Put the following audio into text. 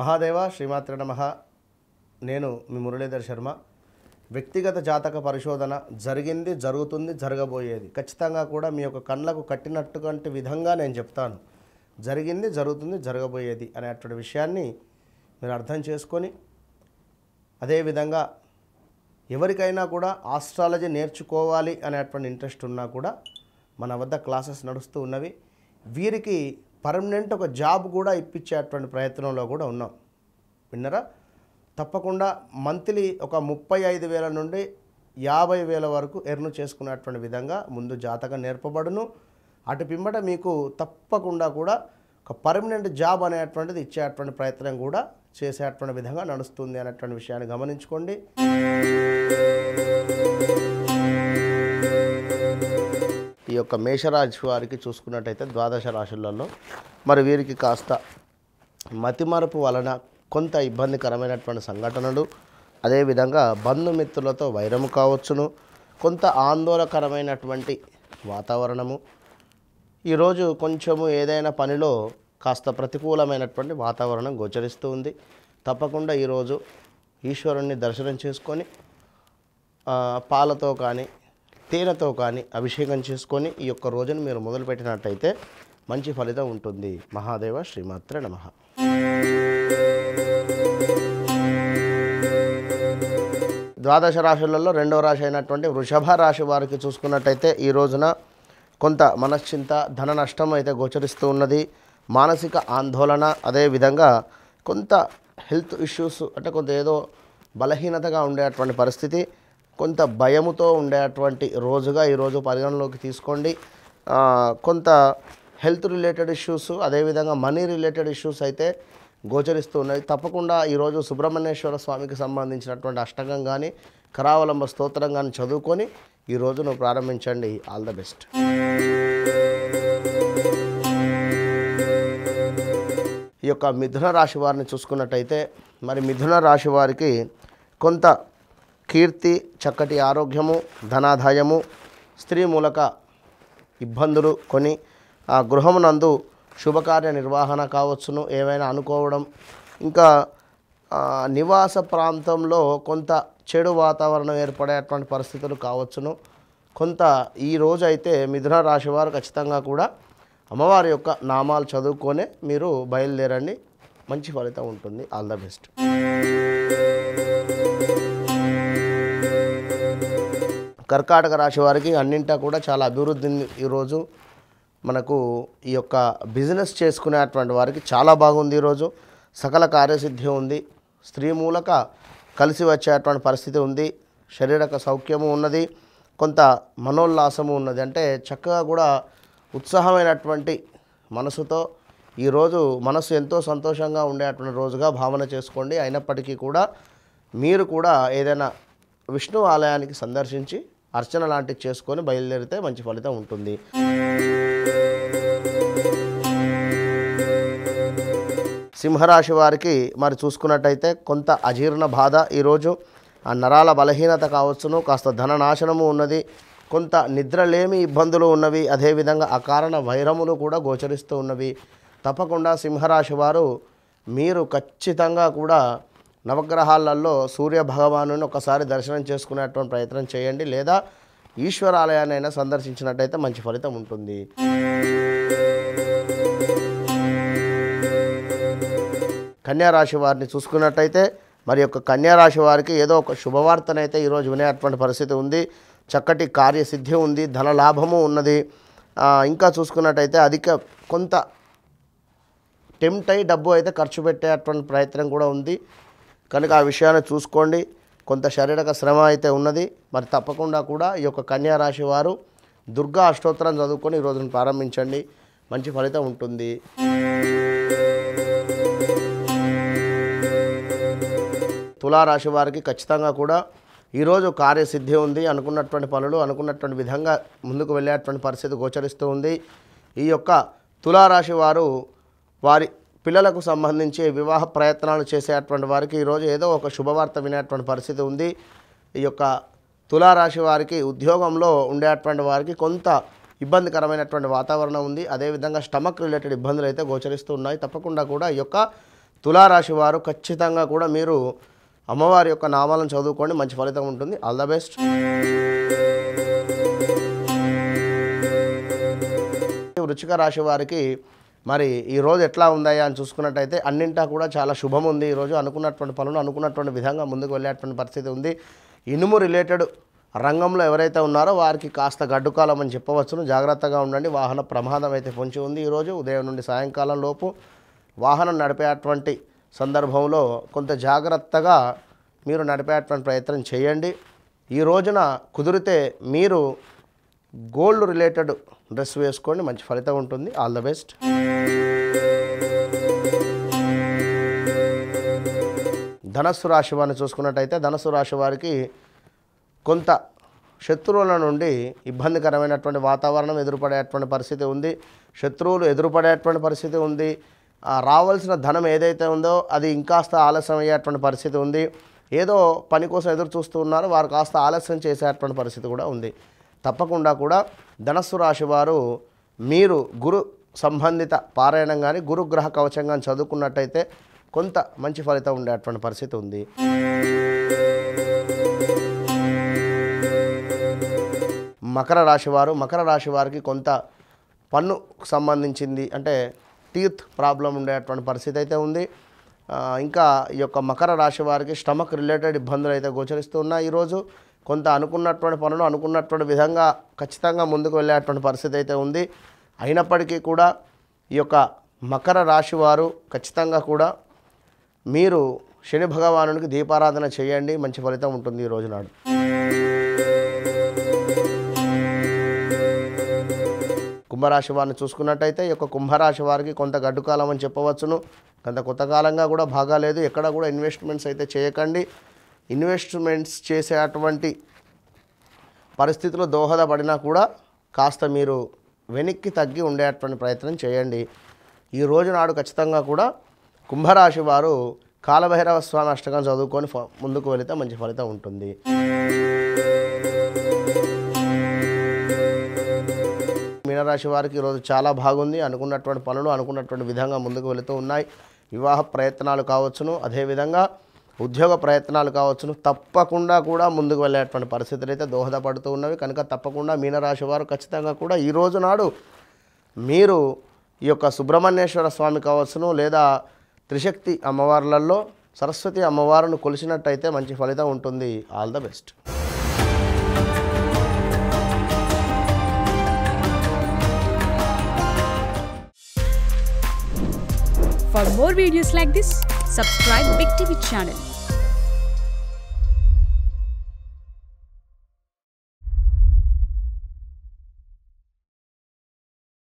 మహాదేవ శ్రీమాత్రే నమః. నేను మీ మురళీధర్ శర్మ. వ్యక్తిగత జాతక పరిశోధన జరిగింది, జరుగుతుంది, జరగబోయేది ఖచ్చితంగా కూడా మీ యొక్క కళ్ళకు కట్టినటువంటి విధంగా నేను చెప్తాను. జరిగింది, జరుగుతుంది, జరగబోయేది అనేటువంటి విషయాన్ని మీరు అర్థం చేసుకొని అదేవిధంగా ఎవరికైనా కూడా ఆస్ట్రాలజీ నేర్చుకోవాలి అనేటువంటి ఇంట్రెస్ట్ ఉన్నా కూడా మన వద్ద క్లాసెస్ నడుస్తూ ఉన్నవి. వీరికి పర్మనెంట్ ఒక జాబ్ కూడా ఇప్పించేటువంటి ప్రయత్నంలో కూడా ఉన్నాం. విన్నరా? తప్పకుండా మంత్లీ ఒక 35,000 నుండి 50,000 వరకు ఎర్న్ చేసుకునేటువంటి విధంగా ముందు జాతకం నేర్పబడును. అటు పిమ్మట మీకు తప్పకుండా కూడా ఒక పర్మనెంట్ జాబ్ అనేటువంటిది ఇచ్చేటువంటి ప్రయత్నం కూడా చేసేటువంటి విధంగా నడుస్తుంది అనేటువంటి విషయాన్ని గమనించుకోండి. ఈ యొక్క మేషరాశి వారికి చూసుకున్నట్టయితే ద్వాదశ రాశులలో మరి వీరికి కాస్త మతిమరుపు వలన కొంత ఇబ్బందికరమైనటువంటి సంఘటనలు, అదేవిధంగా బంధుమిత్రులతో వైరము కావచ్చును, కొంత ఆందోళనకరమైనటువంటి వాతావరణము. ఈరోజు కొంచెము ఏదైనా పనిలో కాస్త ప్రతికూలమైనటువంటి వాతావరణం గోచరిస్తూ ఉంది. తప్పకుండా ఈరోజు ఈశ్వరుణ్ణి దర్శనం చేసుకొని పాలతో కానీ తేనెతో కానీ అభిషేకం చేసుకొని ఈ యొక్క రోజును మీరు మొదలుపెట్టినట్టయితే మంచి ఫలితం ఉంటుంది. మహాదేవ శ్రీమాత్రే నమః. ద్వాదశ రాశులలో రెండవ రాశి అయినటువంటి వృషభ రాశి వారికి చూసుకున్నట్టయితే ఈ రోజున కొంత మనశ్చింత, ధన నష్టం అయితే గోచరిస్తూ ఉన్నది. మానసిక ఆందోళన, అదేవిధంగా కొంత హెల్త్ ఇష్యూస్, అంటే కొంత ఏదో బలహీనతగా ఉండేటువంటి పరిస్థితి, కొంత భయముతో ఉండేటువంటి రోజుగా ఈరోజు పరిగణలోకి తీసుకోండి. కొంత హెల్త్ రిలేటెడ్ ఇష్యూస్, అదేవిధంగా మనీ రిలేటెడ్ ఇష్యూస్ అయితే గోచరిస్తూ ఉన్నాయి. తప్పకుండా ఈరోజు సుబ్రహ్మణ్యేశ్వర స్వామికి సంబంధించినటువంటి అష్టకం కానీ కరావలంబ స్తోత్రం కానీ చదువుకొని ఈ రోజును ప్రారంభించండి. All the best. ఈ యొక్క మిథున రాశి వారిని చూసుకున్నట్టయితే మరి మిథున రాశి వారికి కొంత కీర్తి, చక్కటి ఆరోగ్యము, ధనాదాయము, స్త్రీ మూలక ఇబ్బందులు కొని ఆ గృహమునందు శుభకార్య నిర్వహణ కావచ్చును, ఏవైనా అనుకోవడం, ఇంకా నివాస ప్రాంతంలో కొంత చెడు వాతావరణం ఏర్పడేటువంటి పరిస్థితులు కావచ్చును. కొంత ఈ రోజు అయితే మిథున రాశి వారు ఖచ్చితంగా కూడా అమ్మవారి యొక్క నామాలు చదువుకొనే మీరు బయలుదేరండి. మంచి ఫలితం ఉంటుంది. All the best. కర్కాటక రాశి వారికి అన్నింటా కూడా చాలా అభివృద్ధి ఈరోజు. మనకు ఈ యొక్క బిజినెస్ చేసుకునేటువంటి వారికి చాలా బాగుంది. ఈరోజు సకల కార్యసిద్ధి ఉంది. స్త్రీ మూలక కలిసి వచ్చేటువంటి పరిస్థితి ఉంది. శారీరక సౌఖ్యము ఉన్నది, కొంత మనోల్లాసము ఉన్నది. అంటే చక్కగా కూడా ఉత్సాహమైనటువంటి మనసుతో ఈరోజు మనసు ఎంతో సంతోషంగా ఉండేటువంటి రోజుగా భావన చేసుకోండి. అయినప్పటికీ కూడా మీరు కూడా ఏదైనా విష్ణు ఆలయానికి సందర్శించి అర్చన లాంటివి చేసుకొని బయలుదేరితే మంచి ఫలితం ఉంటుంది. సింహరాశి వారికి మరి చూసుకున్నట్టయితే కొంత అజీర్ణ బాధ ఈరోజు, ఆ నరాల బలహీనత కావచ్చును, కాస్త ధననాశనము ఉన్నది, కొంత నిద్రలేమి ఇబ్బందులు ఉన్నవి, అదేవిధంగా అకారణ వైరములు కూడా గోచరిస్తూ ఉన్నవి. తప్పకుండా సింహరాశి వారు మీరు ఖచ్చితంగా కూడా నవగ్రహాలలో సూర్య భగవాను ఒకసారి దర్శనం చేసుకునేటువంటి ప్రయత్నం చేయండి, లేదా ఈశ్వరాలయాన్నైనా సందర్శించినట్టయితే మంచి ఫలితం ఉంటుంది. కన్యారాశి వారిని చూసుకున్నట్టయితే మరి యొక్క కన్యారాశి వారికి ఏదో ఒక శుభవార్తనైతే ఈరోజు వినేటువంటి పరిస్థితి ఉంది. చక్కటి కార్యసిద్ధి ఉంది, ధన లాభము ఉన్నది. ఇంకా చూసుకున్నట్టయితే అధిక కొంత టెంప్ట్ అయి డబ్బు అయితే ఖర్చు పెట్టేటువంటి ప్రయత్నం కూడా ఉంది. కనుక ఆ విషయాన్ని చూసుకోండి. కొంత శారీరక శ్రమ అయితే ఉన్నది. మరి తప్పకుండా కూడా ఈ యొక్క కన్యా రాశి వారు దుర్గా అష్టోత్తరం చదువుకొని ఈ రోజును ప్రారంభించండి. మంచి ఫలితం ఉంటుంది. తులారాశి వారికి ఖచ్చితంగా కూడా ఈరోజు కార్యసిద్ధి ఉంది. అనుకున్నటువంటి పనులు అనుకున్నటువంటి విధంగా ముందుకు వెళ్ళేటువంటి పరిస్థితి గోచరిస్తూ ఉంది. ఈ యొక్క తులారాశి వారు వారి పిల్లలకు సంబంధించి వివాహ ప్రయత్నాలు చేసేటువంటి వారికి ఈరోజు ఏదో ఒక శుభవార్త వినేటువంటి పరిస్థితి ఉంది. ఈ యొక్క తులారాశి వారికి ఉద్యోగంలో ఉండేటువంటి వారికి కొంత ఇబ్బందికరమైనటువంటి వాతావరణం ఉంది. అదేవిధంగా స్టమక్ రిలేటెడ్ ఇబ్బందులు అయితే గోచరిస్తూ ఉన్నాయి. తప్పకుండా కూడా ఈ యొక్క తులారాశి వారు ఖచ్చితంగా కూడా మీరు అమ్మవారి యొక్క నామాలను చదువుకోండి, మంచి ఫలితం ఉంటుంది. All the best. వృశ్చిక రాశి వారికి మరి ఈరోజు ఎట్లా ఉందయ్యా అని చూసుకున్నట్టయితే అన్నింటా కూడా చాలా శుభం ఉంది. ఈరోజు అనుకున్నటువంటి పనులు అనుకున్నటువంటి విధంగా ముందుకు వెళ్ళేటువంటి పరిస్థితి ఉంది. ఇనుము రిలేటెడ్ రంగంలో ఎవరైతే ఉన్నారో వారికి కాస్త గడ్డుకాలం అని చెప్పవచ్చును. జాగ్రత్తగా ఉండండి. వాహన ప్రమాదం అయితే పొంచి ఉంది. ఈరోజు ఉదయం నుండి సాయంకాలం లోపు వాహనం నడిపేటువంటి సందర్భంలో కొంత జాగ్రత్తగా మీరు నడిపేటువంటి ప్రయత్నం చేయండి. ఈ రోజున కుదిరితే మీరు గోల్డ్ రిలేటెడ్ డ్రెస్ వేసుకోండి, మంచి ఫలితం ఉంటుంది. All the best. ధనస్సు రాశి వారిని చూసుకున్నట్టయితే ధనస్సు రాశి వారికి కొంత శత్రువుల నుండి ఇబ్బందికరమైనటువంటి వాతావరణం ఎదురుపడేటువంటి పరిస్థితి ఉంది. శత్రువులు ఎదురుపడేటువంటి పరిస్థితి ఉంది. రావాల్సిన ధనం ఏదైతే ఉందో అది ఇంకాస్త ఆలస్యం అయ్యేటువంటి పరిస్థితి ఉంది. ఏదో పని కోసం ఎదురు చూస్తూ ఉన్నారు, వారు కాస్త ఆలస్యం చేసేటువంటి పరిస్థితి కూడా ఉంది. తప్పకుండా కూడా ధనస్సు రాశి వారు మీరు గురు సంబంధిత పారాయణం కానీ గురుగ్రహ కవచం కానీ చదువుకున్నట్టయితే కొంత మంచి ఫలితం ఉండేటువంటి పరిస్థితి ఉంది. మకర రాశి వారికి కొంత పన్నుకు సంబంధించింది అంటే టీత్ ప్రాబ్లం ఉండేటువంటి పరిస్థితి అయితే ఉంది. ఇంకా ఈ యొక్క మకర రాశి వారికి స్టమక్ రిలేటెడ్ ఇబ్బందులు అయితే గోచరిస్తూ ఉన్నాయి. ఈరోజు కొంత అనుకున్నటువంటి పనులు అనుకున్నటువంటి విధంగా ఖచ్చితంగా ముందుకు వెళ్ళేటువంటి పరిస్థితి అయితే ఉంది. అయినప్పటికీ కూడా ఈ యొక్క మకర రాశి వారు ఖచ్చితంగా కూడా మీరు శని భగవానునికి దీపారాధన చేయండి, మంచి ఫలితం ఉంటుంది ఈ రోజు నాడు. కుంభరాశి వారిని చూసుకున్నట్టయితే ఈ యొక్క కుంభరాశి వారికి కొంత గడ్డుకాలం అని చెప్పవచ్చును. కొంత కొత్త కాలంగా కూడా బాగాలేదు. ఎక్కడ కూడా ఇన్వెస్ట్మెంట్స్ అయితే చేయకండి. ఇన్వెస్ట్మెంట్స్ చేసేటువంటి పరిస్థితులు దోహదపడినా కూడా కాస్త మీరు వెనక్కి తగ్గి ఉండేటువంటి ప్రయత్నం చేయండి. ఈ రోజు నాడు ఖచ్చితంగా కూడా కుంభరాశి వారు కాలభైరవ స్వామి అష్టకం చదువుకొని ముందుకు వెళితే మంచి ఫలితం ఉంటుంది. మీనరాశి వారికి ఈరోజు చాలా బాగుంది. అనుకున్నటువంటి పనులు అనుకున్నటువంటి విధంగా ముందుకు వెళుతూ ఉన్నాయి. వివాహ ప్రయత్నాలు కావచ్చును, అదేవిధంగా ఉద్యోగ ప్రయత్నాలు కావచ్చును, తప్పకుండా కూడా ముందుకు వెళ్ళేటువంటి పరిస్థితులు అయితే దోహదపడుతూ ఉన్నవి. కనుక తప్పకుండా మీనరాశి వారు ఖచ్చితంగా కూడా ఈ రోజు నాడు మీరు ఈ యొక్క సుబ్రహ్మణ్యేశ్వర స్వామి కావచ్చును లేదా త్రిశక్తి అమ్మవార్లలో సరస్వతి అమ్మవారును కొలిసినట్టయితే మంచి ఫలితం ఉంటుంది. All the best. For more videos like this, subscribe Big TV channel.